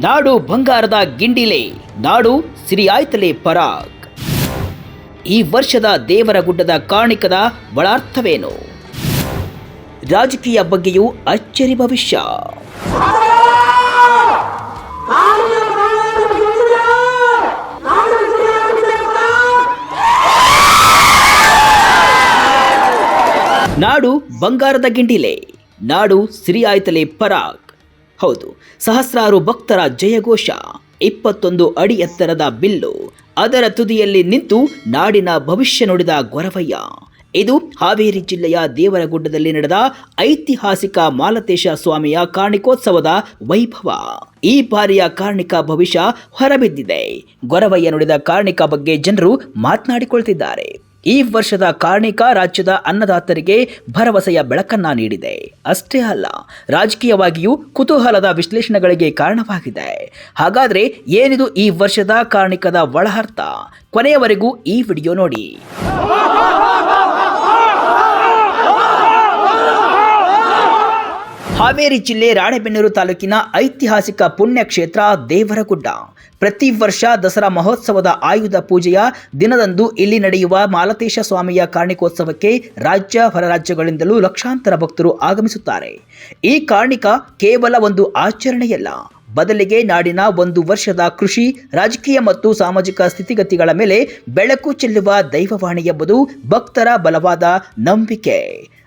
ನಾಡು ಬಂಗಾರದ ಗಿಂಡಿಲೆ, ನಾಡು ಸಿರಿಯಾಯ್ತಲೆ ಪರಾಗ್. ಈ ವರ್ಷದ ದೇವರಗುಡ್ಡದ ಕಾಣಿಕದ ಒಳಾರ್ಥವೇನು? ರಾಜಕೀಯ ಬಗ್ಗೆಯೂ ಅಚ್ಚರಿ ಭವಿಷ್ಯ. ನಾಡು ಬಂಗಾರದ ಗಿಂಡಿಲೆ, ನಾಡು ಸಿರಿಯಾಯ್ತಲೆ ಪರಾಗ್. ಹೌದು, ಸಹಸ್ರಾರು ಭಕ್ತರ ಜಯಘೋಷ, 21 ಅಡಿ ಎತ್ತರದ ಬಿಲ್ಲು, ಅದರ ತುದಿಯಲ್ಲಿ ನಿಂತು ನಾಡಿನ ಭವಿಷ್ಯ ನುಡಿದ ಗೊರವಯ್ಯ. ಇದು ಹಾವೇರಿ ಜಿಲ್ಲೆಯ ದೇವರಗುಡ್ಡದಲ್ಲಿ ನಡೆದ ಐತಿಹಾಸಿಕ ಮಾಲತೇಶ ಸ್ವಾಮಿಯ ಕಾರ್ಣಿಕೋತ್ಸವದ ವೈಭವ. ಈ ಬಾರಿಯ ಕಾರ್ಣಿಕ ಭವಿಷ್ಯ ಹೊರಬಿದ್ದಿದೆ. ಗೊರವಯ್ಯ ನುಡಿದ ಕಾರ್ಣಿಕ ಬಗ್ಗೆ ಜನರು ಮಾತನಾಡಿಕೊಳ್ತಿದ್ದಾರೆ. ಈ ವರ್ಷದ ಕಾರ್ಣಿಕ ರಾಜ್ಯದ ಅನ್ನದಾತರಿಗೆ ಭರವಸೆಯ ಬೆಳಕನ್ನ ನೀಡಿದೆ. ಅಷ್ಟೇ ಅಲ್ಲ, ರಾಜಕೀಯವಾಗಿಯೂ ಕುತೂಹಲದ ವಿಶ್ಲೇಷಣೆಗಳಿಗೆ ಕಾರಣವಾಗಿದೆ. ಹಾಗಾದ್ರೆ ಏನಿದು ಈ ವರ್ಷದ ಕಾರ್ಣಿಕದ ಒಳಾರ್ಥ? ಕೊನೆಯವರೆಗೂ ಈ ವಿಡಿಯೋ ನೋಡಿ. ಹಾವೇರಿ ಜಿಲ್ಲೆ ರಾಣೆಬೆನ್ನೂರು ತಾಲೂಕಿನ ಐತಿಹಾಸಿಕ ಪುಣ್ಯಕ್ಷೇತ್ರ ದೇವರಗುಡ್ಡ. ಪ್ರತಿ ವರ್ಷ ದಸರಾ ಮಹೋತ್ಸವದ ಆಯುಧ ಪೂಜೆಯ ದಿನದಂದು ಇಲ್ಲಿ ನಡೆಯುವ ಮಾಲತೇಶ ಸ್ವಾಮಿಯ ಕಾರ್ಣಿಕೋತ್ಸವಕ್ಕೆ ರಾಜ್ಯ ಹೊರ ರಾಜ್ಯಗಳಿಂದಲೂ ಲಕ್ಷಾಂತರ ಭಕ್ತರು ಆಗಮಿಸುತ್ತಾರೆ. ಈ ಕಾರ್ಣಿಕ ಕೇವಲ ಒಂದು ಆಚರಣೆಯಲ್ಲ, ಬದಲಿಗೆ ನಾಡಿನ 1 ವರ್ಷದ ಕೃಷಿ, ರಾಜಕೀಯ ಮತ್ತು ಸಾಮಾಜಿಕ ಸ್ಥಿತಿಗತಿಗಳ ಮೇಲೆ ಬೆಳಕು ಚೆಲ್ಲುವ ದೈವವಾಣಿ ಎಂಬುದು ಭಕ್ತರ ಬಲವಾದ ನಂಬಿಕೆ.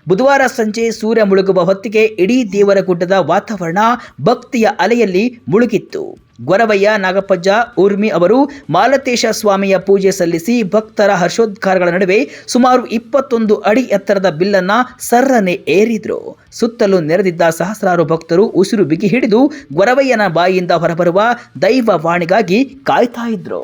ಬುಧವಾರ ಸಂಜೆ ಸೂರ್ಯ ಮುಳುಗುವ ಹೊತ್ತಿಗೆ ಇಡೀ ದೇವರಗುಡ್ಡದ ವಾತಾವರಣ ಭಕ್ತಿಯ ಅಲೆಯಲ್ಲಿ ಮುಳುಗಿತ್ತು. ಗೊರವಯ್ಯ ನಾಗಪ್ಪಜ್ಜ ಊರ್ಮಿ ಅವರು ಮಾಲತೇಶ ಸ್ವಾಮಿಯ ಪೂಜೆ ಸಲ್ಲಿಸಿ ಭಕ್ತರ ಹರ್ಷೋದ್ಗಾರಗಳ ನಡುವೆ ಸುಮಾರು 21 ಅಡಿ ಎತ್ತರದ ಬಿಲ್ಲನ್ನ ಸರ್ರನೆ ಏರಿದ್ರು. ಸುತ್ತಲೂ ನೆರೆದಿದ್ದ ಸಹಸ್ರಾರು ಭಕ್ತರು ಉಸಿರು ಬಿಗಿ ಹಿಡಿದು ಗೊರವಯ್ಯನ ಬಾಯಿಯಿಂದ ಹೊರಬರುವ ದೈವ ವಾಣಿಗಾಗಿ ಕಾಯ್ತಾ ಇದ್ರು.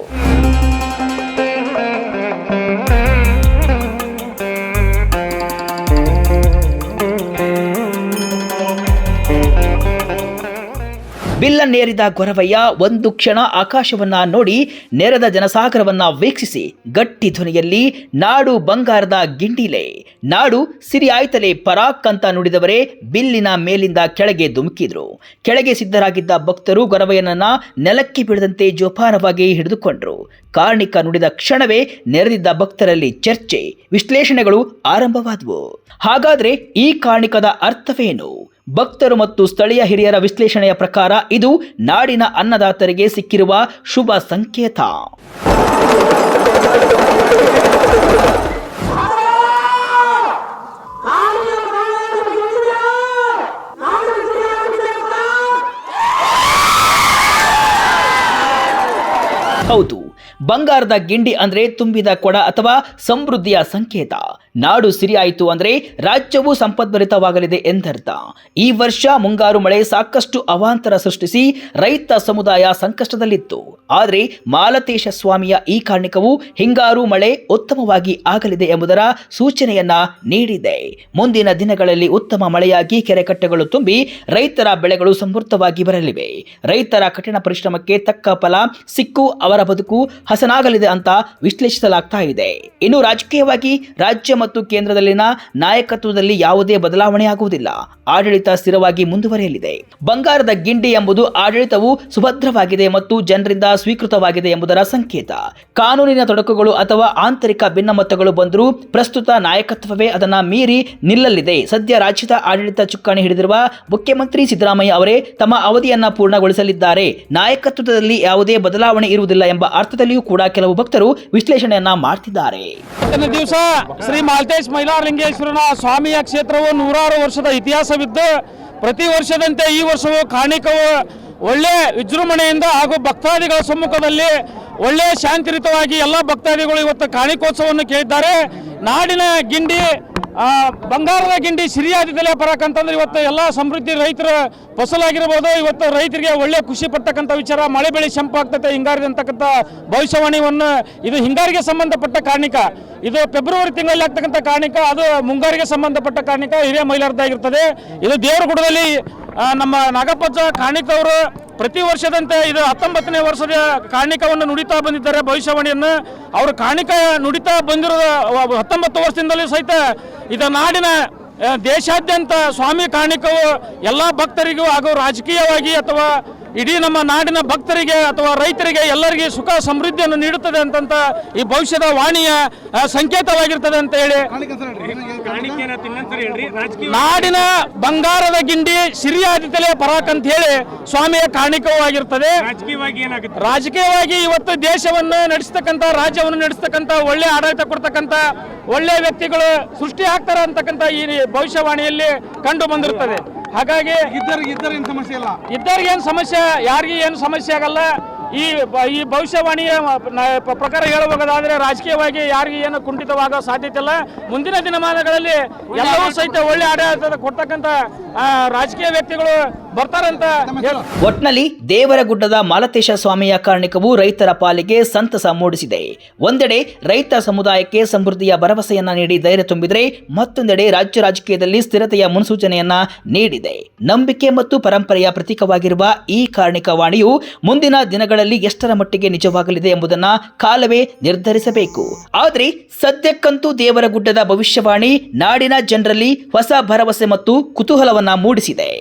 ಬಿಲ್ಲನ್ನೇರಿದ ಗೊರವಯ್ಯ ಒಂದು ಕ್ಷಣ ಆಕಾಶವನ್ನ ನೋಡಿ ನೆರೆದ ಜನಸಾಗರವನ್ನ ವೀಕ್ಷಿಸಿ ಗಟ್ಟಿ ಧ್ವನಿಯಲ್ಲಿ ನಾಡು ಬಂಗಾರದ ಗಿಂಡಿಲೆ, ನಾಡು ಸಿರಿಯಾಯ್ತಲೆ ಪರಾಕ್ ಅಂತ ನುಡಿದವರೇ ಬಿಲ್ಲಿನ ಮೇಲಿಂದ ಕೆಳಗೆ ಧುಮುಕಿದ್ರು. ಕೆಳಗೆ ಸಿದ್ಧರಾಗಿದ್ದ ಭಕ್ತರು ಗೊರವಯ್ಯನನ್ನ ನೆಲಕ್ಕೆ ಬೀಳದಂತೆ ಜೋಪಾನವಾಗಿ ಹಿಡಿದುಕೊಂಡ್ರು. ಕಾರ್ಣಿಕ ನುಡಿದ ಕ್ಷಣವೇ ನೆರೆದಿದ್ದ ಭಕ್ತರಲ್ಲಿ ಚರ್ಚೆ, ವಿಶ್ಲೇಷಣೆಗಳು ಆರಂಭವಾದವು. ಹಾಗಾದ್ರೆ ಈ ಕಾರ್ಣಿಕದ ಅರ್ಥವೇನು? ಭಕ್ತರು ಮತ್ತು ಸ್ಥಳೀಯ ಹಿರಿಯರ ವಿಶ್ಲೇಷಣೆಯ ಪ್ರಕಾರ ಇದು ನಾಡಿನ ಅನ್ನದಾತರಿಗೆ ಸಿಕ್ಕಿರುವ ಶುಭ ಸಂಕೇತ. ಹೌದು, ಬಂಗಾರದ ಗಿಂಡಿ ಅಂದ್ರೆ ತುಂಬಿದ ಕೊಡ ಅಥವಾ ಸಮೃದ್ಧಿಯ ಸಂಕೇತ. ನಾಡು ಸಿರಿಯಾಯಿತು ಅಂದ್ರೆ ರಾಜ್ಯವು ಸಂಪದ್ಭರಿತವಾಗಲಿದೆ ಎಂದರ್ಥ. ಈ ವರ್ಷ ಮುಂಗಾರು ಮಳೆ ಸಾಕಷ್ಟು ಅವಾಂತರ ಸೃಷ್ಟಿಸಿ ರೈತ ಸಮುದಾಯ ಸಂಕಷ್ಟದಲ್ಲಿತ್ತು. ಆದರೆ ಮಾಲತೇಶ ಸ್ವಾಮಿಯ ಈ ಕಾರ್ಣಿಕವು ಹಿಂಗಾರು ಮಳೆ ಉತ್ತಮವಾಗಿ ಆಗಲಿದೆ ಎಂಬುದರ ಸೂಚನೆಯನ್ನ ನೀಡಿದೆ. ಮುಂದಿನ ದಿನಗಳಲ್ಲಿ ಉತ್ತಮ ಮಳೆಯಾಗಿ ಕೆರೆಕಟ್ಟೆಗಳು ತುಂಬಿ ರೈತರ ಬೆಳೆಗಳು ಸಮೃದ್ಧವಾಗಿ ಬರಲಿವೆ. ರೈತರ ಕಠಿಣ ಪರಿಶ್ರಮಕ್ಕೆ ತಕ್ಕ ಫಲ ಸಿಕ್ಕು ಅವರ ಬದುಕು ಹಸನಾಗಲಿದೆ ಅಂತ ವಿಶ್ಲೇಷಿಸಲಾಗ್ತಾ ಇದೆ. ಇನ್ನು ರಾಜಕೀಯವಾಗಿ ರಾಜ್ಯ ಮತ್ತು ಕೇಂದ್ರದಲ್ಲಿನ ನಾಯಕತ್ವದಲ್ಲಿ ಯಾವುದೇ ಬದಲಾವಣೆ ಆಗುವುದಿಲ್ಲ. ಆಡಳಿತ ಸ್ಥಿರವಾಗಿ ಮುಂದುವರಿಯಲಿದೆ. ಬಂಗಾರದ ಗಿಂಡಿ ಎಂಬುದು ಆಡಳಿತವು ಸುಭದ್ರವಾಗಿದೆ ಮತ್ತು ಜನರಿಂದ ಸ್ವೀಕೃತವಾಗಿದೆ ಎಂಬುದರ ಸಂಕೇತ. ಕಾನೂನಿನ ತೊಡಕುಗಳು ಅಥವಾ ಆಂತರಿಕ ಭಿನ್ನಮತಗಳು ಬಂದರೂ ಪ್ರಸ್ತುತ ನಾಯಕತ್ವವೇ ಅದನ್ನ ಮೀರಿ ನಿಲ್ಲಲಿದೆ. ಸದ್ಯ ರಾಜ್ಯದ ಆಡಳಿತ ಚುಕ್ಕಾಣಿ ಹಿಡಿದಿರುವ ಮುಖ್ಯಮಂತ್ರಿ ಸಿದ್ದರಾಮಯ್ಯ ಅವರೇ ತಮ್ಮ ಅವಧಿಯನ್ನ ಪೂರ್ಣಗೊಳಿಸಲಿದ್ದಾರೆ. ನಾಯಕತ್ವದಲ್ಲಿ ಯಾವುದೇ ಬದಲಾವಣೆ ಇರುವುದಿಲ್ಲ ಎಂಬ ಅರ್ಥದಲ್ಲಿಯೂ ಕೂಡ ಕೆಲವು ಭಕ್ತರು ವಿಶ್ಲೇಷಣೆಯನ್ನ ಮಾಡ್ತಿದ್ದಾರೆ. ದಿವಸ ಶ್ರೀ ಮಾಲತೇಶ ಮೈಲಾರಲಿಂಗೇಶ್ವರನ ಸ್ವಾಮಿಯ ಕ್ಷೇತ್ರವು 100 ವರ್ಷದ ಇತಿಹಾಸವಿದ್ದು ಪ್ರತಿ ವರ್ಷದಂತೆ ಈ ವರ್ಷವೂ ಕಾರ್ಣಿಕವು ಒಳ್ಳೆ ವಿಜೃಂಭಣೆಯಿಂದ ಹಾಗೂ ಭಕ್ತಾದಿಗಳ ಸಮ್ಮುಖದಲ್ಲಿ ಒಳ್ಳೆ ಶಾಂತಿಯುತವಾಗಿ ಎಲ್ಲ ಭಕ್ತಾದಿಗಳು ಇವತ್ತು ಕಾರ್ಣಿಕೋತ್ಸವವನ್ನು ಕೇಳಿದ್ದಾರೆ. ನಾಡಿನ ಗಿಂಡಿ ಬಂಗಾರದ ಗಿಂಡಿ ಸಿರಿಯಾದಿತಲೆ ಪರಾಕ್ ಅಂತಂದ್ರೆ ಇವತ್ತು ಎಲ್ಲ ಸಮೃದ್ಧಿ ರೈತರ ಫಸಲಾಗಿರ್ಬೋದು. ಇವತ್ತು ರೈತರಿಗೆ ಒಳ್ಳೆ ಖುಷಿ ಪಡ್ತಕ್ಕಂಥ ವಿಚಾರ, ಮಳೆ ಬೆಳೆ ಶಂಪಾಗ್ತದೆ ಹಿಂಗಾರಿಗೆ ಅಂತಕ್ಕಂಥ ಭವಿಷ್ಯವಾಣಿಯನ್ನು, ಇದು ಹಿಂಗಾರಿಗೆ ಸಂಬಂಧಪಟ್ಟ ಕಾರ್ಣಿಕ. ಇದು ಫೆಬ್ರವರಿ ತಿಂಗಳಲ್ಲಿ ಆಗ್ತಕ್ಕಂಥ ಕಾರ್ಣಿಕ, ಅದು ಮುಂಗಾರಿಗೆ ಸಂಬಂಧಪಟ್ಟ ಕಾರ್ಣಿಕ ಹಿರಿಯ ಮೈಲಾರದಾಗಿರ್ತದೆ. ಇದು ದೇವರಗುಡದಲ್ಲಿ ನಮ್ಮ ನಾಗಪ್ಪಜ್ಜ ಕಾರ್ಣಿಕ ಅವರು ಪ್ರತಿ ವರ್ಷದಂತೆ ಇದು 19ನೇ ವರ್ಷದ ಕಾರ್ಣಿಕವನ್ನು ನುಡಿತಾ ಬಂದಿದ್ದಾರೆ. ಭವಿಷ್ಯವಾಣಿಯನ್ನು ಅವರು ಕಾರ್ಣಿಕ ನುಡಿತಾ ಬಂದಿರೋ 19 ವರ್ಷದಿಂದಲೂ ಸಹಿತ ಇದು ನಾಡಿನ ದೇಶಾದ್ಯಂತ ಸ್ವಾಮಿ ಕಾರ್ಣಿಕವು ಎಲ್ಲ ಭಕ್ತರಿಗೂ ಹಾಗೂ ರಾಜಕೀಯವಾಗಿ ಅಥವಾ ಇಡೀ ನಮ್ಮ ನಾಡಿನ ಭಕ್ತರಿಗೆ ಅಥವಾ ರೈತರಿಗೆ ಎಲ್ಲರಿಗೆ ಸುಖ ಸಮೃದ್ಧಿಯನ್ನು ನೀಡುತ್ತದೆ ಅಂತಂತ ಈ ಭವಿಷ್ಯದ ವಾಣಿಯ ಸಂಕೇತವಾಗಿರ್ತದೆ ಅಂತ ಹೇಳಿ ನಾಡಿನ ಬಂಗಾರದ ಗಿಂಡಿ ಸಿರಿಯಾದಿತಲೆ ಪರಾಕ್ ಅಂತ ಹೇಳಿ ಸ್ವಾಮಿಯ ಕಾಣಿಕವೂ ಆಗಿರ್ತದೆ. ರಾಜಕೀಯವಾಗಿ ಇವತ್ತು ದೇಶವನ್ನು ನಡೆಸ್ತಕ್ಕಂಥ ರಾಜ್ಯವನ್ನು ನಡೆಸ್ತಕ್ಕಂಥ ಒಳ್ಳೆ ಆಡಳಿತ ಕೊಡ್ತಕ್ಕಂಥ ಒಳ್ಳೆ ವ್ಯಕ್ತಿಗಳು ಸೃಷ್ಟಿ ಆಗ್ತಾರೆ ಅಂತಕ್ಕಂಥ ಈ ಭವಿಷ್ಯವಾಣಿಯಲ್ಲಿ ಕಂಡು ಬಂದಿರುತ್ತದೆ. ಹಾಗಾಗಿ ಇದ್ದವ್ರಿಗೆ ಏನು ಸಮಸ್ಯೆ, ಯಾರಿಗೆ ಏನು ಸಮಸ್ಯೆ ಆಗಲ್ಲ. ಈ ಭವಿಷ್ಯವಾಣಿಯ ಪ್ರಕಾರ ಹೇಳಬಹುದಾದ್ರೆ ರಾಜಕೀಯವಾಗಿ ಯಾರಿಗೆ ಏನು ಕುಂಠಿತವಾಗೋ ಸಾಧ್ಯತೆ ಇಲ್ಲ. ಮುಂದಿನ ದಿನಮಾನಗಳಲ್ಲಿ ಎಲ್ಲವೂ ಸಹಿತ ಒಳ್ಳೆ ಆಡಳಿತ ಕೊಡ್ತಕ್ಕಂಥ ರಾಜಕೀಯ ವ್ಯಕ್ತಿಗಳು ಬರ್ತಾರಂತ. ಒಟ್ನಲ್ಲಿ ದೇವರಗುಡ್ಡದ ಮಾಲತೇಶ ಸ್ವಾಮಿಯ ಕಾರಣಿಕವು ರೈತರ ಪಾಲಿಗೆ ಸಂತಸ ಮೂಡಿಸಿದೆ. ಒಂದೆಡೆ ರೈತ ಸಮುದಾಯಕ್ಕೆ ಸಮೃದ್ಧಿಯ ಭರವಸೆಯನ್ನ ನೀಡಿ ಧೈರ್ಯ ತುಂಬಿದರೆ, ಮತ್ತೊಂದೆಡೆ ರಾಜ್ಯ ರಾಜಕೀಯದಲ್ಲಿ ಸ್ಥಿರತೆಯ ಮುನ್ಸೂಚನೆಯನ್ನ ನೀಡಿದೆ. ನಂಬಿಕೆ ಮತ್ತು ಪರಂಪರೆಯ ಪ್ರತೀಕವಾಗಿರುವ ಈ ಕಾರಣಿಕ ವಾಣಿಯು ಮುಂದಿನ ದಿನಗಳಲ್ಲಿ ಎಷ್ಟರ ಮಟ್ಟಿಗೆ ನಿಜವಾಗಲಿದೆ ಎಂಬುದನ್ನ ಕಾಲವೇ ನಿರ್ಧರಿಸಬೇಕು. ಆದರೆ ಸದ್ಯಕ್ಕಂತೂ ದೇವರಗುಡ್ಡದ ಭವಿಷ್ಯವಾಣಿ ನಾಡಿನ ಜನರಲ್ಲಿ ಹೊಸ ಭರವಸೆ ಮತ್ತು ಕುತೂಹಲವನ್ನ ಮೂಡಿಸಿದೆ.